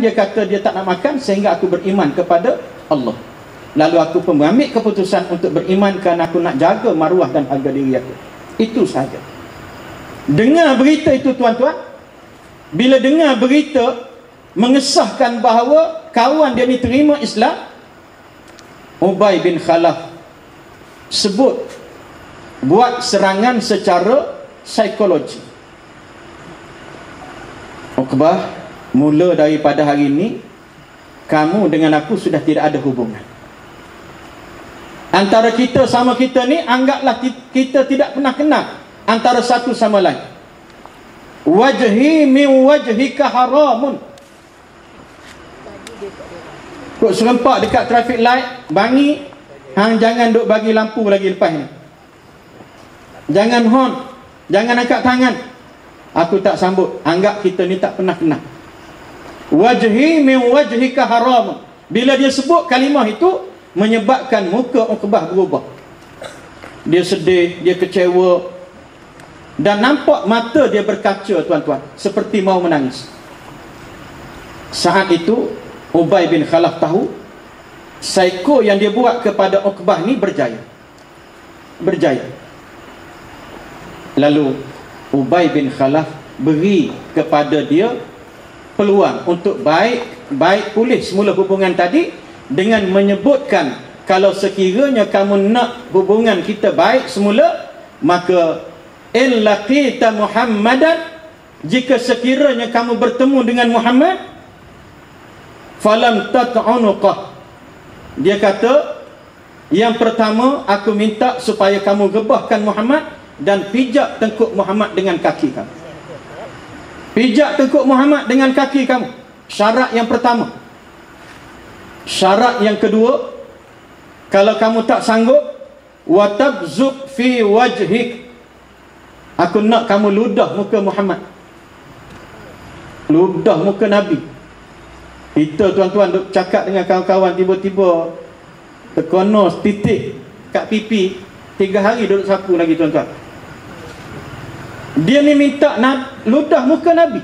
dia kata dia tak nak makan sehingga aku beriman kepada Allah. Lalu aku pun mengambil keputusan untuk beriman kerana aku nak jaga maruah dan harga diri aku. Itu sahaja. Dengar berita itu tuan-tuan. Bila dengar berita mengesahkan bahawa kawan dia ni terima Islam, Ubay bin Khalaf sebut buat serangan secara psikologi. Uqbah, mula daripada hari ini kamu dengan aku sudah tidak ada hubungan. Antara kita sama kita ni anggaplah kita tidak pernah kenal antara satu sama lain. Wajhi min wajhika haramun. Kok serempak dekat traffic light, bangi, hang jangan duk bagi lampu lagi lepas ni. Jangan horn, jangan angkat tangan. Aku tak sambut. Anggap kita ni tak pernah kenal. Wajhi min wajhika haram. Bila dia sebut kalimah itu, menyebabkan muka Uqbah berubah. Dia sedih, dia kecewa, dan nampak mata dia berkaca tuan-tuan, seperti mau menangis. Saat itu Ubay bin Khalaf tahu psycho yang dia buat kepada Uqbah ni berjaya. Lalu Ubay bin Khalaf beri kepada dia peluang untuk baik pulih semula hubungan tadi, dengan menyebutkan kalau sekiranya kamu nak hubungan kita baik semula, maka in laqita Muhammadan, jika sekiranya kamu bertemu dengan Muhammad, falam tat'unuqah, dia kata yang pertama aku minta supaya kamu gebahkan Muhammad dan pijak tengkuk Muhammad dengan kaki kamu. Pijak tengkuk Muhammad dengan kaki kamu, syarat yang pertama. Syarat yang kedua, kalau kamu tak sanggup, watabzuq fi wajhik, aku nak kamu ludah muka Muhammad, ludah muka Nabi. Kita tuan-tuan duk cakap dengan kawan-kawan, tiba-tiba terkonos titik kat pipi, 3 hari duduk sapu lagi tuan-tuan. Dia ni minta nak ludah muka Nabi.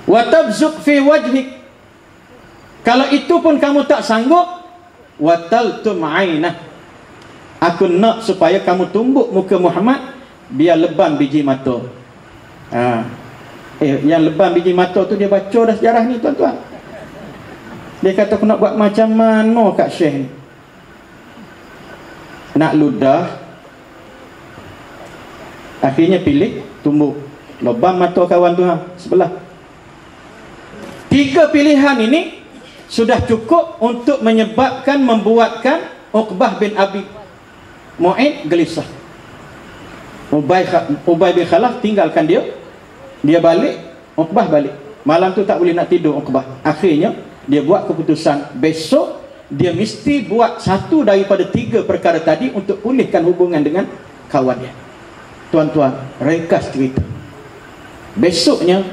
Watabzuq fi wajhik, kalau itu pun kamu tak sanggup, wataltum ainah, aku nak supaya kamu tumbuk muka Muhammad biar leban biji mata. Yang leban biji mata tu dia baca dah sejarah ni tuan-tuan. Dia kata aku nak buat macam mana kat Syekh ni, nak ludah, akhirnya pilih tumbuk leban mata kawan tu sebelah. 3 pilihan ini sudah cukup untuk membuatkan Uqbah bin Abi Mu'ayt gelisah. Ubay bin Khalaf tinggalkan dia balik, Uqbah balik. Malam tu tak boleh nak tidur Uqbah. Akhirnya dia buat keputusan, besok dia mesti buat satu daripada 3 perkara tadi untuk pulihkan hubungan dengan kawan dia. Tuan-tuan, ringkas cerita. Besoknya,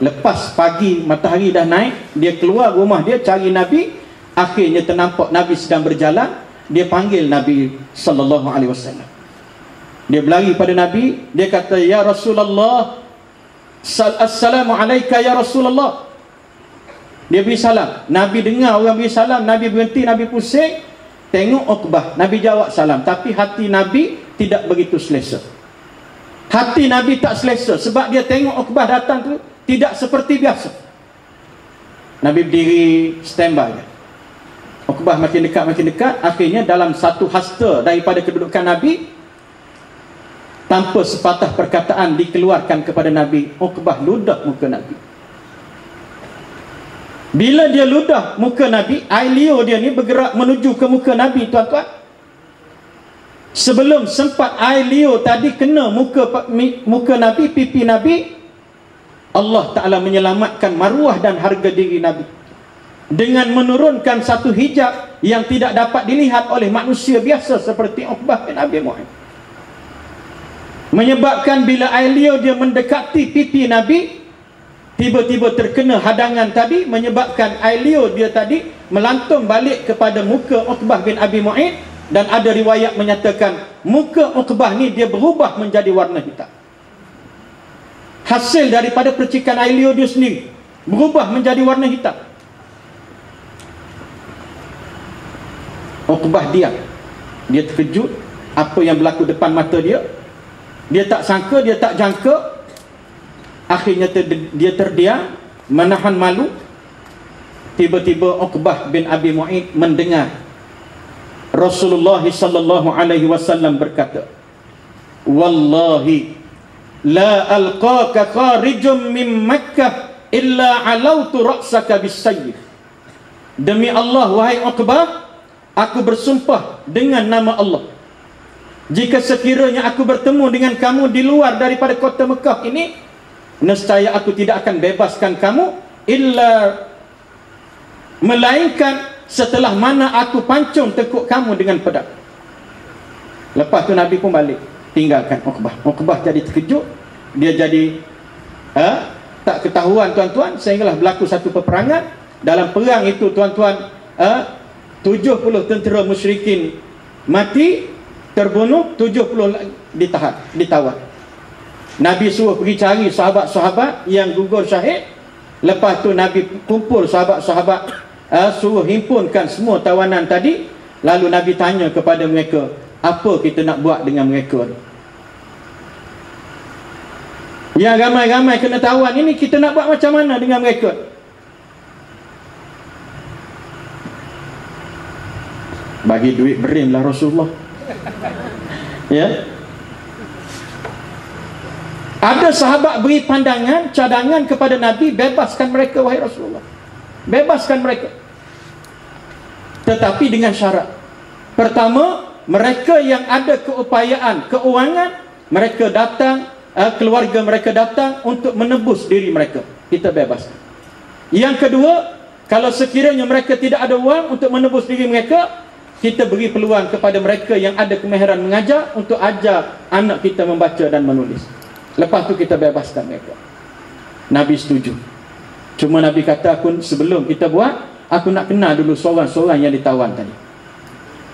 lepas pagi matahari dah naik, dia keluar rumah dia cari Nabi. Akhirnya ternampak Nabi sedang berjalan. Dia panggil Nabi sallallahu alaihi wasallam. Dia berlari pada Nabi, dia kata, ya Rasulullah, assalamu alayka ya Rasulullah. Dia beri salam. Nabi dengar orang beri salam, Nabi berhenti, Nabi pusing, tengok Uqbah. Nabi jawab salam, tapi hati Nabi tidak begitu selesa. Hati Nabi tak selesa sebab dia tengok Uqbah datang tu tidak seperti biasa. Nabi berdiri standby. Uqbah makin dekat. Akhirnya dalam satu hasta daripada kedudukan Nabi, tanpa sepatah perkataan dikeluarkan kepada Nabi, Uqbah ludah muka Nabi. Bila dia ludah muka Nabi, air liur dia ni bergerak menuju ke muka Nabi tuan-tuan. Sebelum sempat air liur tadi kena muka Nabi, pipi Nabi, Allah Ta'ala menyelamatkan maruah dan harga diri Nabi dengan menurunkan satu hijab yang tidak dapat dilihat oleh manusia biasa seperti Uqbah bin Abi Mu'ayt. Menyebabkan bila air liur dia mendekati pipi Nabi, tiba-tiba terkena hadangan tadi, menyebabkan air liur dia tadi melantung balik kepada muka Uqbah bin Abi Mu'ayt, dan ada riwayat menyatakan muka Uqbah ni dia berubah menjadi warna hitam. Hasil daripada percikan air liur dia sendiri. berubah menjadi warna hitam. Uqbah dia terkejut apa yang berlaku depan mata dia. Dia tak sangka, dia tak jangka. Akhirnya dia terdiam, menahan malu. Tiba-tiba Uqbah bin Abi Mu'ayth mendengar Rasulullah sallallahu alaihi wasallam berkata, "Wallahi la alqaka kharijum min Makkah illa alautu ra'saka bis-sayf." Demi Allah, wahai Uqbah, aku bersumpah dengan nama Allah, jika sekiranya aku bertemu dengan kamu di luar daripada kota Mekah ini, nescaya aku tidak akan bebaskan kamu melainkan setelah mana aku pancung tekuk kamu dengan pedang. Lepas tu Nabi pun balik tinggalkan Uqbah. Uqbah jadi terkejut. Dia jadi tak ketahuan tuan-tuan, sehinggalah berlaku satu peperangan. Dalam perang itu tuan-tuan, 70 tentera musyrikin mati, terbunuh, 70 ditawan. Nabi suruh pergi cari sahabat-sahabat yang gugur syahid. Lepas tu Nabi kumpul sahabat-sahabat, suruh himpunkan semua tawanan tadi. Lalu Nabi tanya kepada mereka, apa kita nak buat dengan mereka? Yang ramai-ramai kena tawan ini, kita nak buat macam mana dengan mereka? Bagi duit berim lah Rasulullah. Ya. Ada sahabat beri pandangan, cadangan kepada Nabi, bebaskan mereka wahai Rasulullah, bebaskan mereka, tetapi dengan syarat. Pertama, mereka yang ada keupayaan keuangan, mereka datang, keluarga mereka datang untuk menebus diri mereka, kita bebaskan. Yang kedua, kalau sekiranya mereka tidak ada wang untuk menebus diri mereka, kita beri peluang kepada mereka yang ada kemahiran mengajar untuk ajar anak kita membaca dan menulis. Lepas tu kita bebaskan mereka. Nabi setuju. Cuma Nabi kata, sebelum kita buat, aku nak kenal dulu seorang-seorang yang ditawan tadi.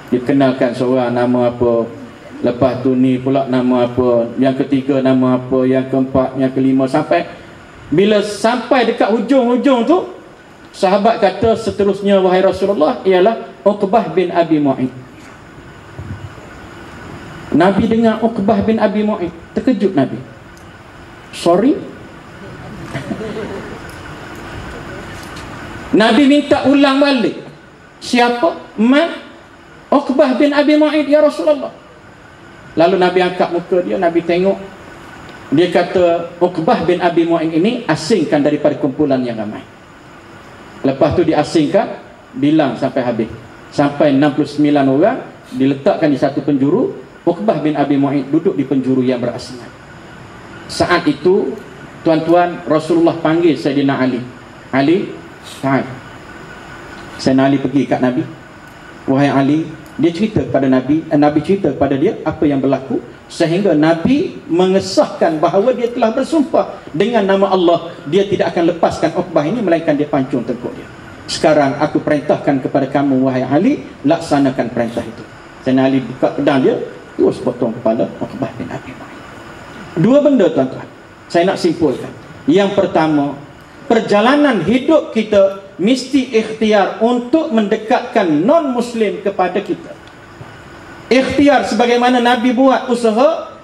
Dikenalkan seorang nama apa, lepas tu ni pula nama apa, yang ketiga nama apa, yang keempat, yang kelima, sampai bila sampai dekat hujung-hujung tu, sahabat kata seterusnya wahai Rasulullah ialah Uqbah bin Abi Mu'ayth. Nabi dengar Uqbah bin Abi Mu'ayth, terkejut Nabi. Sorry. Nabi minta ulang balik. Siapa? Uqbah bin Abi Mu'ayth ya Rasulullah. Lalu Nabi angkat muka dia, Nabi tengok. Dia kata, Uqbah bin Abi Mu'ayth ini asingkan daripada kumpulan yang ramai. Lepas tu diasingkan, bilang sampai habis. Sampai 69 orang diletakkan di satu penjuru. Uqbah bin Abi Mu'ayth duduk di penjuru yang berasingan. Saat itu tuan-tuan, Rasulullah panggil Sayyidina Ali. Ali, ta'al. Sayyidina Ali pergi kat Nabi. Wahai Ali, dia cerita kepada Nabi, Nabi cerita kepada dia apa yang berlaku, sehingga Nabi mengesahkan bahawa dia telah bersumpah dengan nama Allah, dia tidak akan lepaskan Uqbah ini melainkan dia pancung tekuk dia. Sekarang aku perintahkan kepada kamu wahai Ali, laksanakan perintah itu. Sayyidina Ali buka pedang dia, terus potong kepala Uqbah bin Abi Mu'ayth. Dua benda tuan-tuan saya nak simpulkan. Yang pertama, perjalanan hidup kita mesti ikhtiar untuk mendekatkan non-Muslim kepada kita. Ikhtiar sebagaimana Nabi buat usaha,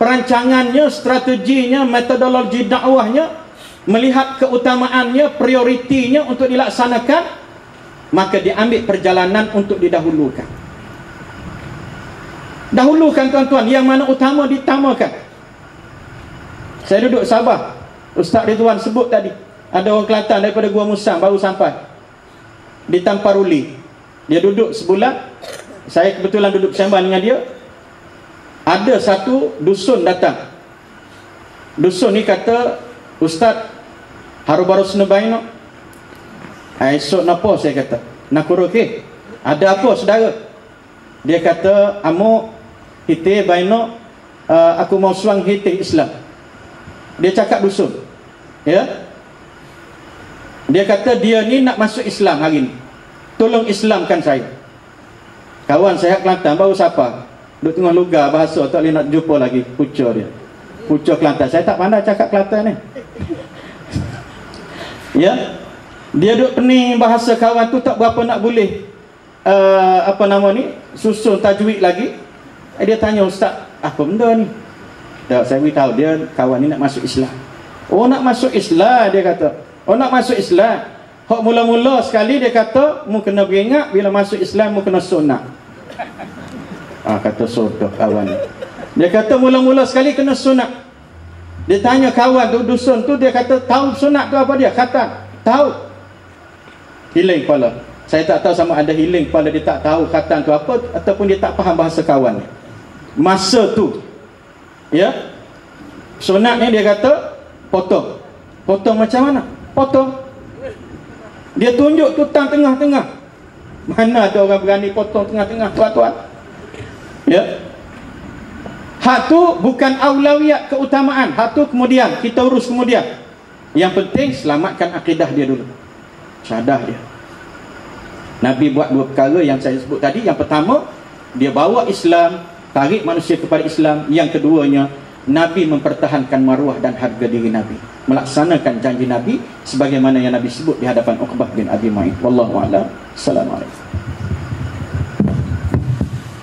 perancangannya, strateginya, metodologi dakwahnya, melihat keutamaannya, prioritinya untuk dilaksanakan, maka diambil perjalanan untuk didahulukan. Dahulukan tuan-tuan, yang mana utama ditamakan. Saya duduk Sabah, Ustaz Ridwan sebut tadi, ada orang Kelantan daripada Gua Musang baru sampai di Tamparuli. Dia duduk sebulan, saya kebetulan duduk bersama dengan dia. Ada satu dusun datang. Dusun ni kata, Ustaz, haru-baru senebaino. Esok napa saya kata? Nak kuruk ke? Ada apa saudara? Dia kata, amo hite baino, aku mau suang hite Islam. Dia cakap dusun, ya. Dia kata dia ni nak masuk Islam hari ni. Tolong Islamkan saya. Kawan saya Kelantan baru siapa? Duk tengah lugar bahasa, tak boleh nak jumpa lagi pucuk dia. Pucuk Kelantan. Saya tak pandai cakap Kelantan ni. Ya, dia duk pening bahasa kawan tu tak berapa nak boleh susun tajwid lagi. Dia tanya, ustaz, apa benda ni? Tak, saya beritahu dia, kawan ni nak masuk Islam. Oh, nak masuk Islam, dia kata. Oh, nak masuk Islam. Hak mula-mula sekali dia kata, mu kena beringat bila masuk Islam mu kena sunat. Kata sodoh kawan ni. Dia kata mula-mula sekali kena sunat. Dia tanya kawan tu, dusun tu, dia kata tahu sunat tu apa dia? Khatam. Tahu. Hilang kepala. Saya tak tahu sama ada hilang kepala, dia tak tahu khatam tu apa, ataupun dia tak faham bahasa kawan ni. Masa tu, ya, sunat ni dia kata potong. Potong macam mana? Potong. Dia tunjuk tutang tengah-tengah. Mana ada orang berani potong tengah-tengah, tuan-tuan? Ya. Hak tu bukan aulawiyat, keutamaan. Hak tu kemudian, kita urus kemudian. Yang penting selamatkan akidah dia dulu. Syahadah dia. Nabi buat dua perkara yang saya sebut tadi. Yang pertama, dia bawa Islam, tarik manusia kepada Islam. Yang keduanya, Nabi mempertahankan maruah dan harga diri Nabi, melaksanakan janji Nabi sebagaimana yang Nabi sebut di hadapan Uqbah bin Abi Mu'ayth. Wallahu a'lam. Assalamualaikum.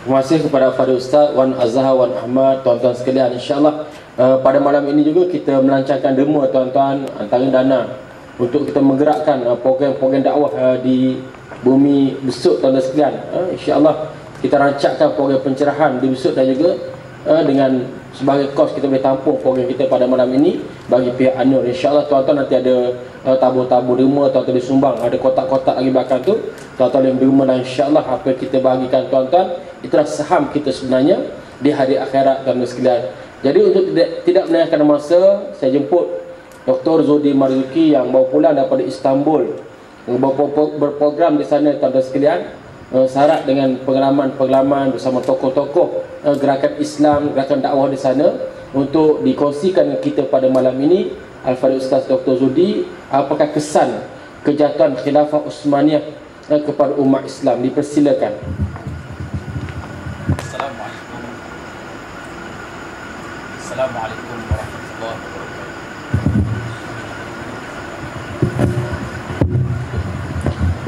Terima kasih kepada Fadil Ustaz Wan Azhar, Wan Ahmad, tuan-tuan sekalian. InsyaAllah pada malam ini juga kita melancarkan demo, tuan-tuan, antara dana untuk kita menggerakkan program-program dakwah di bumi Besut, tuan-tuan sekalian. InsyaAllah kita rancangkan program pencerahan di Besut dan juga dengan sebagai kos kita boleh tampung program kita pada malam ini bagi pihak An-Nur. InsyaAllah tuan-tuan nanti ada tabur-tabur derma, tuan-tuan boleh sumbang, ada kotak-kotak lagi belakang tu, tuan-tuan boleh derma, dan insyaAllah apa yang kita bagikan tuan-tuan itulah saham kita sebenarnya di hari akhirat, tuan-tuan sekalian. Jadi untuk tidak melengahkan masa, saya jemput Dr. Zodi Marzuki yang baru pulang daripada Istanbul, berprogram di sana, tuan-tuan sekalian. Syarat dengan pengalaman-pengalaman bersama tokoh-tokoh gerakan Islam, gerakan dakwah di sana, untuk dikongsikan dengan kita pada malam ini. Al-Fadhil Ustaz Dr. Zudi, apakah kesan kejatuhan Khilafah Uthmaniyah kepada umat Islam? Dipersilakan. Assalamualaikum warahmatullahi wabarakatuh.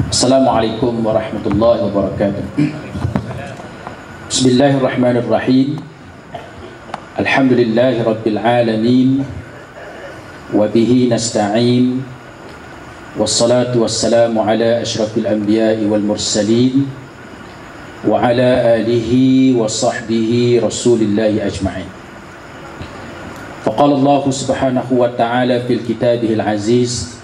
Assalamualaikum warahmatullahi wabarakatuh. Bismillahirrahmanirrahim. Alhamdulillahi rabbil alamin. Wa bihi nasta'in. Wassalatu wassalamu ala asyrafil anbiya'i wal mursalin wa ala alihi wa sahbihi rasulillahi ajma'in. Faqala Allah subhanahu wa ta'ala fil kitabihil aziz,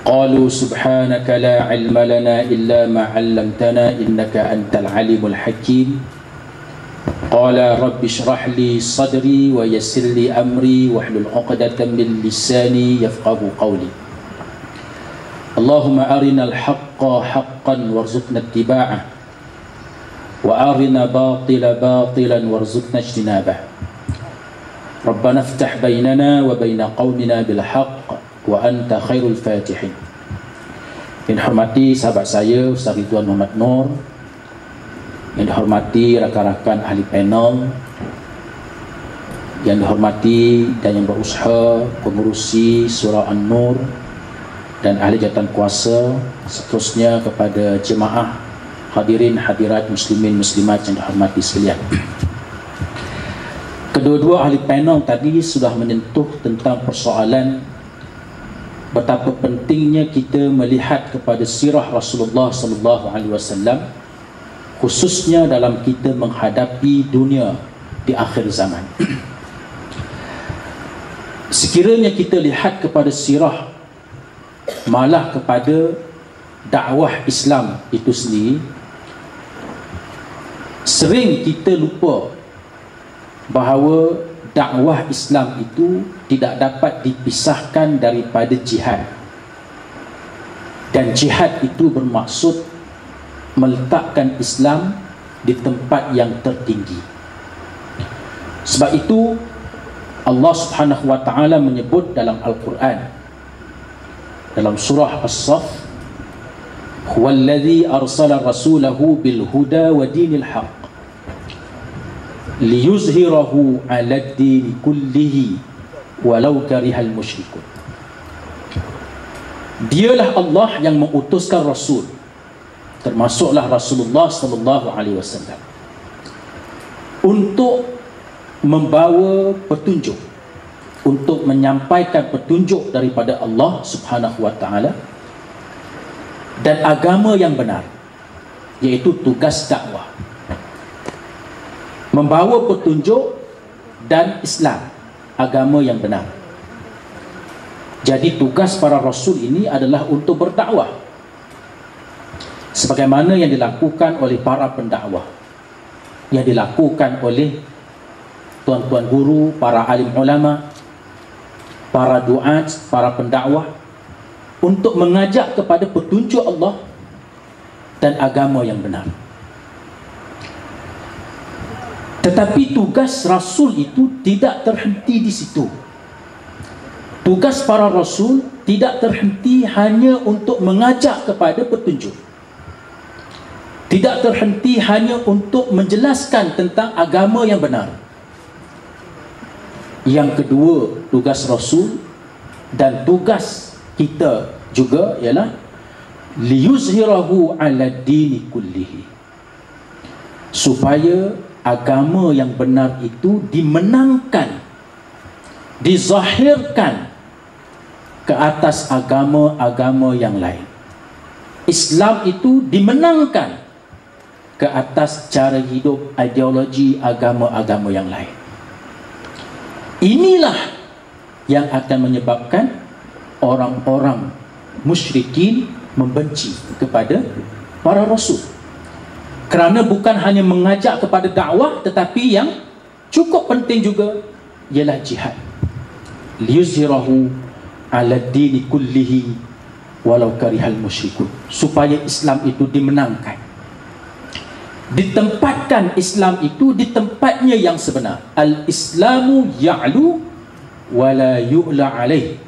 قالوا سبحانك لا علم لنا إلا ما علمتنا إنك أنت العليم الحكيم قال رب اشرح لي صدري ويسر لي أمري واحلل عقدة من لساني يفقهوا قولي اللهم أرنا الحق حقا وارزقنا اتباعه وأرنا باطل باطلا وارزقنا اجتنابه ربنا افتح بيننا وبين قومنا بالحق wa anta khairul fatihin. Yang dihormati sahabat saya Ustaz Ridwan Muhammad Nur, yang dihormati rakan-rakan ahli panel, yang dihormati dan yang berusaha pengurusi surah An-Nur dan ahli jawatan kuasa, seterusnya kepada jemaah hadirin hadirat muslimin muslimat yang dihormati sekalian. Kedua-dua ahli panel tadi sudah menyentuh tentang persoalan betapa pentingnya kita melihat kepada sirah Rasulullah sallallahu alaihi wasallam, khususnya dalam kita menghadapi dunia di akhir zaman. Sekiranya kita lihat kepada sirah, malah kepada dakwah Islam itu sendiri, sering kita lupa bahawa dakwah Islam itu tidak dapat dipisahkan daripada jihad. Dan jihad itu bermaksud meletakkan Islam di tempat yang tertinggi. Sebab itu Allah Subhanahu wa taala menyebut dalam Al-Quran, dalam surah As-Saff, huwallazi arsala rasulahu bil huda wa dinil haqq liyuzhirahu 'ala ad-din kullihi walau karihal musyrikun. Dialah Allah yang mengutuskan Rasul, termasuklah Rasulullah sallallahu alaihi wasallam, untuk membawa petunjuk, untuk menyampaikan petunjuk daripada Allah Subhanahu wa taala dan agama yang benar, iaitu tugas dakwah. Membawa petunjuk dan Islam, agama yang benar. Jadi tugas para rasul ini adalah untuk berdakwah, sebagaimana yang dilakukan oleh para pendakwah, yang dilakukan oleh tuan-tuan guru, para alim ulama, para duat, para pendakwah, untuk mengajak kepada petunjuk Allah dan agama yang benar. Tetapi tugas Rasul itu tidak terhenti di situ. Tugas para Rasul tidak terhenti hanya untuk mengajak kepada petunjuk, tidak terhenti hanya untuk menjelaskan tentang agama yang benar. Yang kedua, tugas Rasul dan tugas kita juga ialah liyuzhirahu ala dini kullihi, supaya agama yang benar itu dimenangkan, dizahirkan ke atas agama-agama yang lain. Islam itu dimenangkan ke atas cara hidup, ideologi agama-agama yang lain. Inilah yang akan menyebabkan orang-orang musyrikin membenci kepada para rasul, kerana bukan hanya mengajak kepada dakwah, tetapi yang cukup penting juga ialah jihad. Liyuzhirahu ala dini kullihi walau karihal musyrikun, supaya Islam itu dimenangkan, ditempatkan Islam itu di tempatnya yang sebenar. Al-Islamu ya'lu wa la yu'la alaih.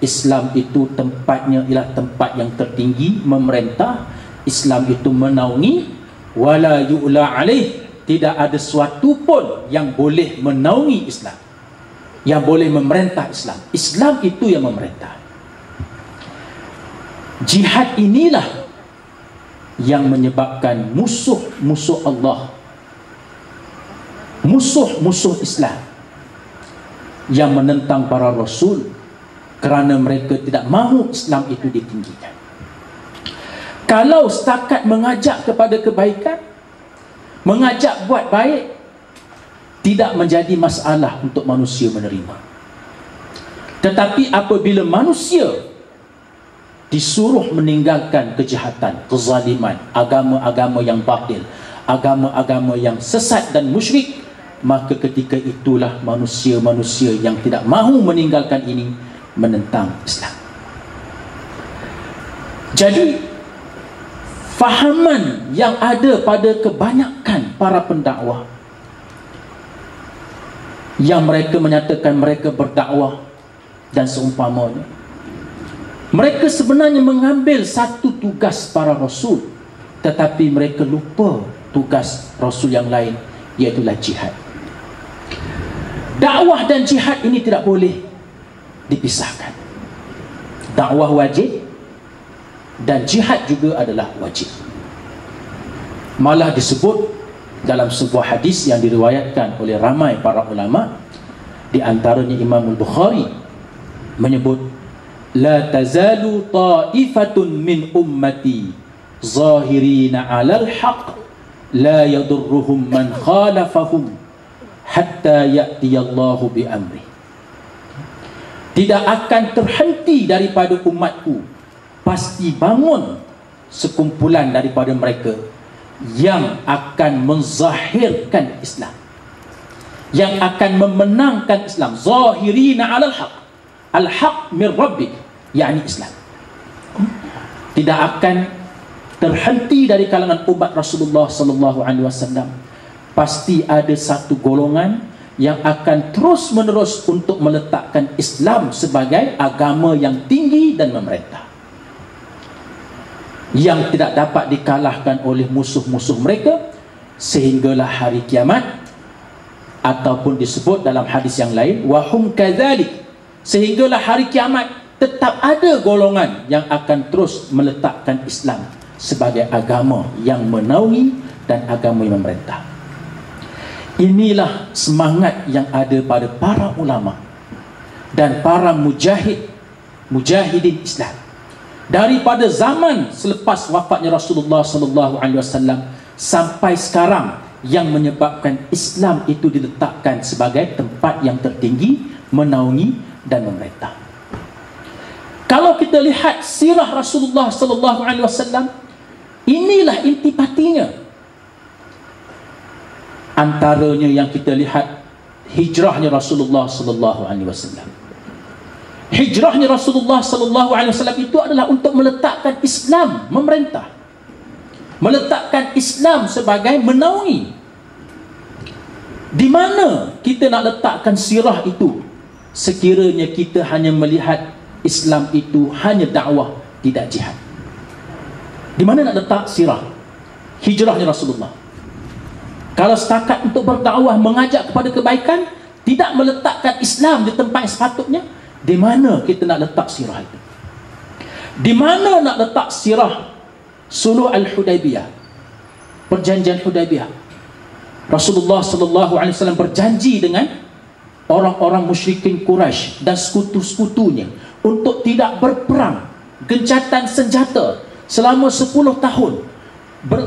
Islam itu tempatnya ialah tempat yang tertinggi, memerintah. Islam itu menaungi, wa la yu'la alaih. Tidak ada sesuatu pun yang boleh menaungi Islam, yang boleh memerintah Islam. Islam itu yang memerintah. Jihad inilah yang menyebabkan musuh-musuh Allah, musuh-musuh Islam yang menentang para rasul, kerana mereka tidak mahu Islam itu ditinggikan. Kalau setakat mengajak kepada kebaikan, mengajak buat baik, tidak menjadi masalah untuk manusia menerima. Tetapi apabila manusia disuruh meninggalkan kejahatan, kezaliman, agama-agama yang batil, agama-agama yang sesat dan musyrik, maka ketika itulah manusia-manusia yang tidak mahu meninggalkan ini menentang Islam. Jadi fahaman yang ada pada kebanyakan para pendakwah, yang mereka menyatakan mereka berdakwah dan seumpamanya, mereka sebenarnya mengambil satu tugas para rasul, tetapi mereka lupa tugas rasul yang lain, iaitulah jihad. Dakwah dan jihad ini tidak boleh dipisahkan. Dakwah wajib dan jihad juga adalah wajib. Malah disebut dalam sebuah hadis yang diriwayatkan oleh ramai para ulama, di antaranya Imam Al-Bukhari menyebut, la tazalu ta'ifatun min ummati zahirina 'alal haqq la yadurruhum man khalafahum hatta ya'tiyallahu bi amri. Tidak akan terhenti daripada umatku, pasti bangun sekumpulan daripada mereka yang akan menzahirkan Islam, yang akan memenangkan Islam. Zahirina 'alal haqq, al-haq min rabbik, yakni Islam. Tidak akan terhenti dari kalangan umat Rasulullah sallallahu alaihi wasallam. Pasti ada satu golongan yang akan terus menerus untuk meletakkan Islam sebagai agama yang tinggi dan memerintah, yang tidak dapat dikalahkan oleh musuh-musuh mereka sehinggalah hari kiamat. Ataupun disebut dalam hadis yang lain, wahum kadzalik, sehinggalah hari kiamat tetap ada golongan yang akan terus meletakkan Islam sebagai agama yang menaungi dan agama yang memerintah. Inilah semangat yang ada pada para ulama dan para mujahidin Islam daripada zaman selepas wafatnya Rasulullah sallallahu alaihi wasallam sampai sekarang, yang menyebabkan Islam itu diletakkan sebagai tempat yang tertinggi, menaungi dan memerintah. Kalau kita lihat sirah Rasulullah sallallahu alaihi wasallam, inilah intipatinya. Antaranya yang kita lihat hijrahnya Rasulullah sallallahu alaihi wasallam. Hijrahnya Rasulullah sallallahu alaihi wasallam itu adalah untuk meletakkan Islam memerintah, meletakkan Islam sebagai menaungi. Di mana kita nak letakkan sirah itu sekiranya kita hanya melihat Islam itu hanya dakwah, tidak jihad? Di mana nak letak sirah hijrahnya Rasulullah? Kalau setakat untuk berdakwah, mengajak kepada kebaikan, tidak meletakkan Islam di tempat yang sepatutnya, di mana kita nak letak sirah itu? Di mana nak letak sirah Suluh Al-Hudaybiyah, perjanjian Hudaybiyah? Rasulullah sallallahu alaihi wasallam berjanji dengan orang-orang musyrikin Quraisy dan sekutu-sekutunya untuk tidak berperang, gencatan senjata selama 10 tahun,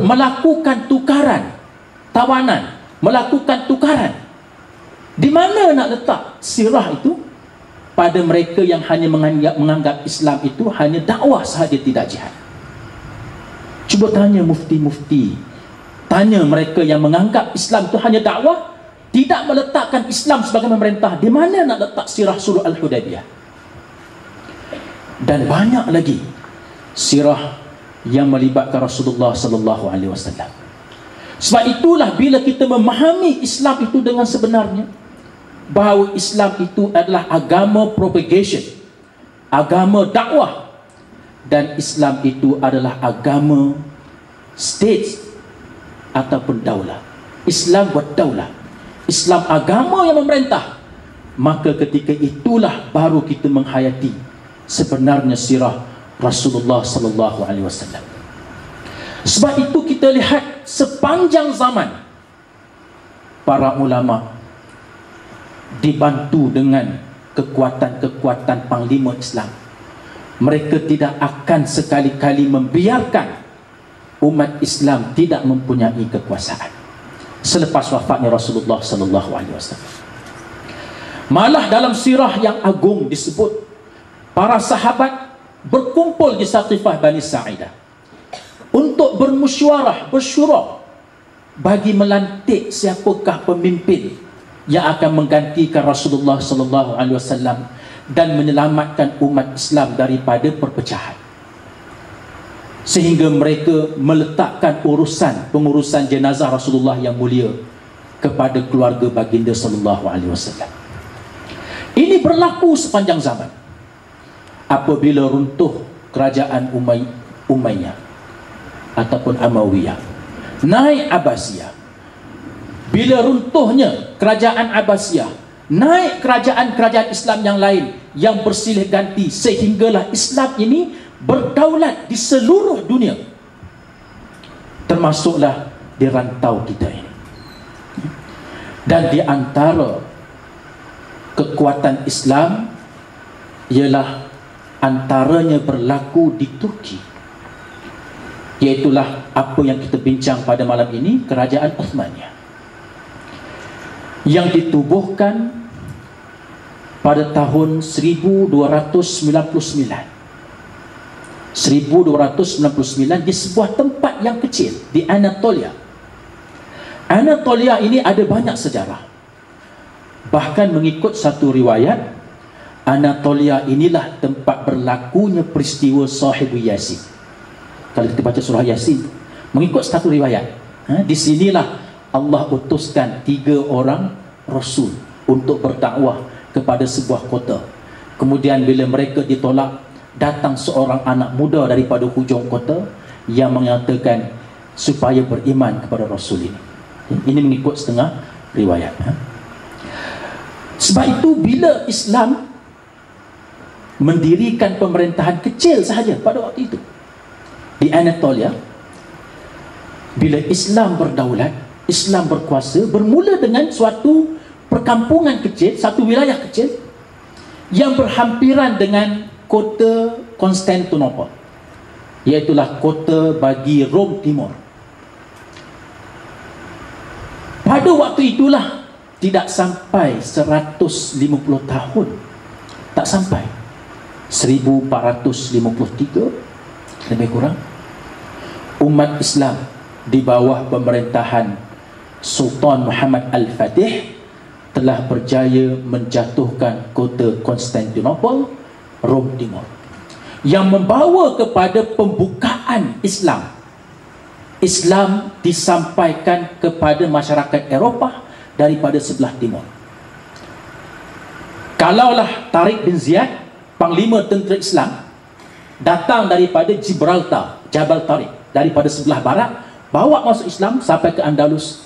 melakukan tukaran tawanan, melakukan tukaran. Di mana nak letak sirah itu pada mereka yang hanya menganggap Islam itu hanya dakwah sahaja, tidak jihad? Cuba tanya mufti-mufti, tanya mereka yang menganggap Islam itu hanya dakwah, tidak meletakkan Islam sebagai pemerintah, di mana nak letak sirah Sulh Al-Hudaybiyah? Dan banyak lagi sirah yang melibatkan Rasulullah sallallahu alaihi wasallam. Sebab itulah bila kita memahami Islam itu dengan sebenarnya, bahawa Islam itu adalah agama propagation, agama dakwah, dan Islam itu adalah agama state ataupun daulah. Islam buat daulah, Islam agama yang memerintah. Maka ketika itulah baru kita menghayati sebenarnya sirah Rasulullah sallallahu alaihi wasallam. Sebab itu kita lihat sepanjang zaman para ulama dibantu dengan kekuatan-kekuatan panglima Islam, mereka tidak akan sekali-kali membiarkan umat Islam tidak mempunyai kekuasaan selepas wafatnya Rasulullah sallallahu alaihi wasallam. Malah dalam sirah yang agung disebut para sahabat berkumpul di Saqifah Bani Sa'idah untuk bermusyawarah, bersyura bagi melantik siapakah pemimpin yang akan menggantikan Rasulullah sallallahu alaihi wasallam dan menyelamatkan umat Islam daripada perpecahan. Sehingga mereka meletakkan pengurusan jenazah Rasulullah yang mulia kepada keluarga baginda sallallahu alaihi wasallam. Ini berlaku sepanjang zaman. Apabila runtuh kerajaan Umayyah ataupun Amawiyah, naik Abbasiyah. Bila runtuhnya kerajaan Abbasiyah, naik kerajaan-kerajaan Islam yang lain yang bersilih ganti, sehinggalah Islam ini berdaulat di seluruh dunia, termasuklah di rantau kita ini. Dan di antara kekuatan Islam ialah antaranya berlaku di Turki, iaitulah apa yang kita bincang pada malam ini, kerajaan Uthmaniyah yang ditubuhkan pada tahun 1299 di sebuah tempat yang kecil di Anatolia. Anatolia ini ada banyak sejarah. Bahkan mengikut satu riwayat, Anatolia inilah tempat berlakunya peristiwa Sahibu Yasin. Kalau kita baca surah Yasin, mengikut satu riwayat, di sinilah Allah utuskan 3 orang Rasul untuk berdakwah kepada sebuah kota. Kemudian bila mereka ditolak, datang seorang anak muda daripada hujung kota yang mengatakan supaya beriman kepada Rasul ini. Ini mengikut setengah riwayat. Sebab itu bila Islam mendirikan pemerintahan kecil sahaja pada waktu itu di Anatolia. Bila Islam berdaulat, Islam berkuasa, bermula dengan suatu perkampungan kecil, satu wilayah kecil yang berhampiran dengan kota Konstantinopel, iaitulah kota bagi Rom Timur. Pada waktu itulah, tidak sampai 150 tahun, tak sampai 1453 lebih kurang, umat Islam di bawah pemerintahan Sultan Muhammad Al-Fatih telah berjaya menjatuhkan kota Konstantinopel, Rom Timur, yang membawa kepada pembukaan Islam. Islam disampaikan kepada masyarakat Eropah daripada sebelah timur. Kalaulah Tariq bin Ziyad, panglima tentera Islam, datang daripada Gibraltar, Jabal Tariq, daripada sebelah barat, bawa masuk Islam sampai ke Andalus,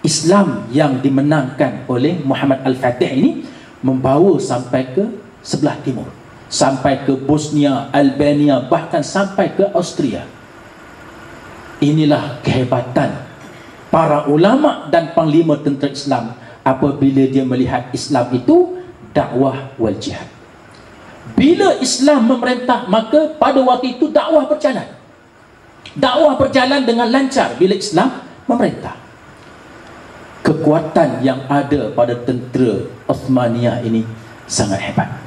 Islam yang dimenangkan oleh Muhammad Al-Fatih ini membawa sampai ke sebelah timur, sampai ke Bosnia, Albania, bahkan sampai ke Austria. Inilah kehebatan para ulama dan panglima tentera Islam apabila dia melihat Islam itu dakwah wal jihad. Bila Islam memerintah, maka pada waktu itu dakwah berjalan. Dakwah berjalan dengan lancar bila Islam memerintah. Kekuatan yang ada pada tentera Uthmaniyah ini sangat hebat.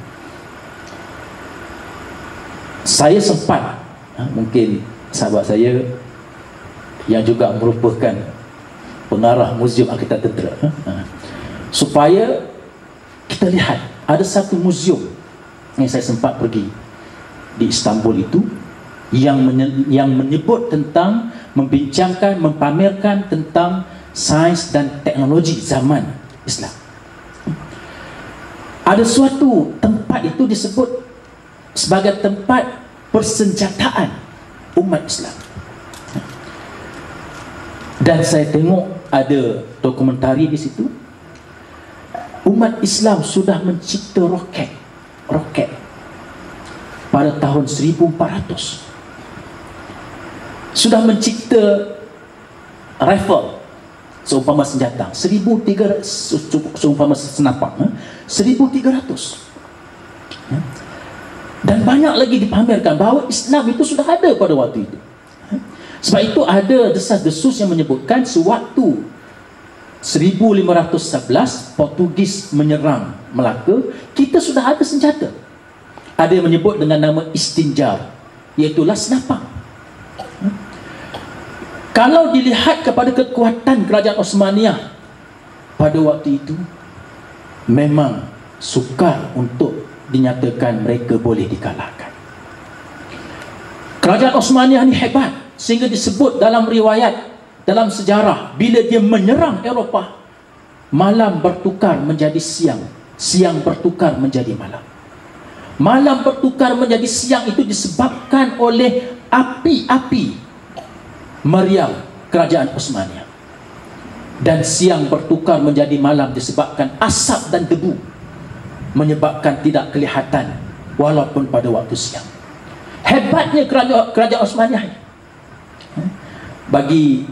Saya sempat, mungkin sahabat saya yang juga merupakan pengarah Muzium Arkitek Tentera, supaya kita lihat ada satu muzium yang saya sempat pergi di Istanbul itu, yang menyebut tentang, membincangkan, mempamerkan tentang sains dan teknologi zaman Islam. Ada suatu tempat itu disebut sebagai tempat persenjataan umat Islam. Dan saya tengok ada dokumentari di situ. Umat Islam sudah mencipta roket pada tahun 1400. Sudah mencipta rifle, seumpama senjata 1300, seumpama senapang 1300. Dan banyak lagi dipamerkan bahawa Islam itu sudah ada pada waktu itu. Sebab itu ada desas-desus yang menyebutkan sewaktu 1511 Portugis menyerang Melaka, kita sudah ada senjata. Ada yang menyebut dengan nama istinjar, iaitulah senapang. Kalau dilihat kepada kekuatan kerajaan Osmaniyah pada waktu itu, memang sukar untuk dinyatakan mereka boleh dikalahkan. Kerajaan Osmaniyah ini hebat, sehingga disebut dalam riwayat, dalam sejarah, bila dia menyerang Eropah, malam bertukar menjadi siang, siang bertukar menjadi malam. Malam bertukar menjadi siang itu disebabkan oleh api-api meriam kerajaan Osmaniyah. Dan siang bertukar menjadi malam disebabkan asap dan debu, menyebabkan tidak kelihatan walaupun pada waktu siang. Hebatnya kerajaan Osmaniyah. Bagi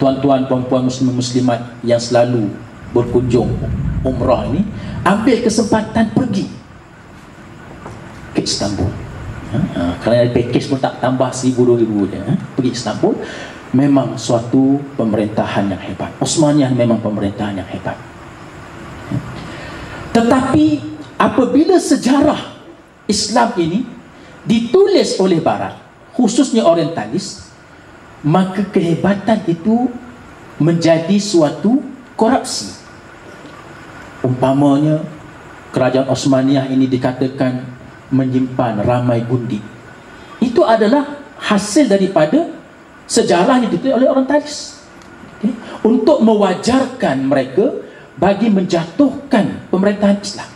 tuan-tuan, puan-puan muslimat yang selalu berkunjung umrah ini, ambil kesempatan pergi ke Istanbul. Kerana package pun tak tambah 1,000-2,000 dia. Pergi Istanbul, memang suatu pemerintahan yang hebat. Osmaniyah memang pemerintahan yang hebat. Tetapi apabila sejarah Islam ini ditulis oleh Barat, khususnya Orientalis, maka kehebatan itu menjadi suatu korupsi. Umpamanya kerajaan Osmaniyah ini dikatakan menyimpan ramai gundi. Itu adalah hasil daripada sejarah yang ditulis oleh Orientalis, untuk mewajarkan mereka bagi menjatuhkan pemerintahan Islam.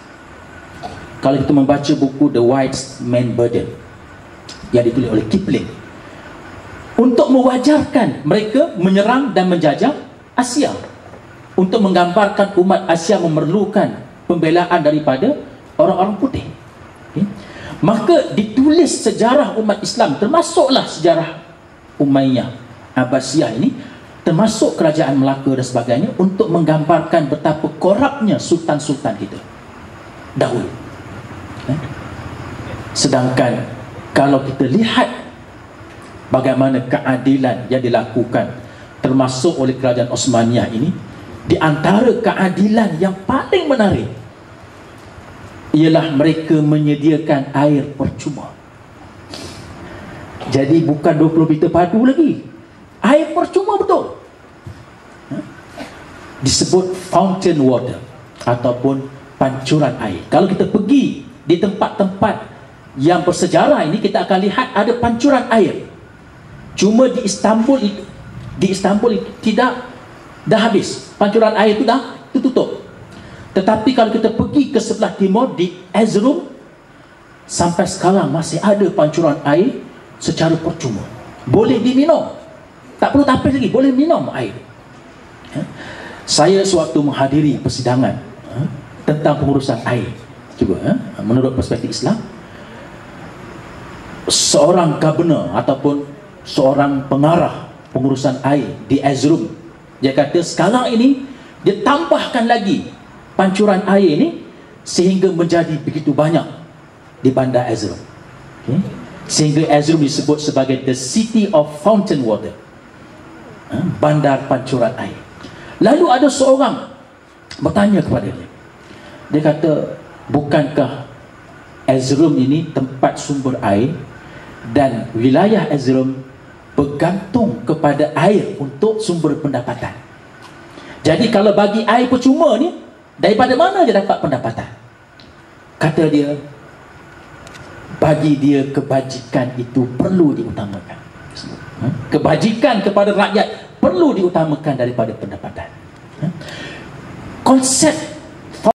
Kalau kita membaca buku The White Man's Burden yang ditulis oleh Kipling, untuk mewajarkan mereka menyerang dan menjajah Asia, untuk menggambarkan umat Asia memerlukan pembelaan daripada orang-orang putih. Maka ditulis sejarah umat Islam, termasuklah sejarah Umayyah, Abbasiyah ini, termasuk kerajaan Melaka dan sebagainya, untuk menggambarkan betapa korupnya sultan-sultan kita dahulu. Sedangkan kalau kita lihat bagaimana keadilan yang dilakukan termasuk oleh kerajaan Osmaniyah ini, di antara keadilan yang paling menarik ialah mereka menyediakan air percuma. Jadi bukan 20 liter padu lagi, air percuma betul. Disebut fountain water ataupun pancuran air. Kalau kita pergi di tempat-tempat yang bersejarah ini, kita akan lihat ada pancuran air. Cuma di Istanbul itu tidak, dah habis. Pancuran air itu dah tutup. Tetapi kalau kita pergi ke sebelah timur di Erzurum, sampai sekarang masih ada pancuran air secara percuma. Boleh diminum. Tak perlu tapis lagi, boleh minum air. Saya sewaktu menghadiri persidangan tentang pengurusan air juga, menurut perspektif Islam, seorang governor ataupun seorang pengarah pengurusan air di Erzurum, dia kata sekarang ini dia tambahkan lagi pancuran air ini sehingga menjadi begitu banyak di bandar Erzurum. Sehingga Erzurum disebut sebagai the city of fountain water, bandar pancuran air. Lalu ada seorang bertanya kepada dia, dia kata, bukankah Erzurum ini tempat sumber air dan wilayah Erzurum bergantung kepada air untuk sumber pendapatan? Jadi kalau bagi air percuma ni, daripada mana dia dapat pendapatan? Kata dia, bagi dia kebajikan itu perlu diutamakan. Kebajikan kepada rakyat perlu diutamakan daripada pendapatan. Konsep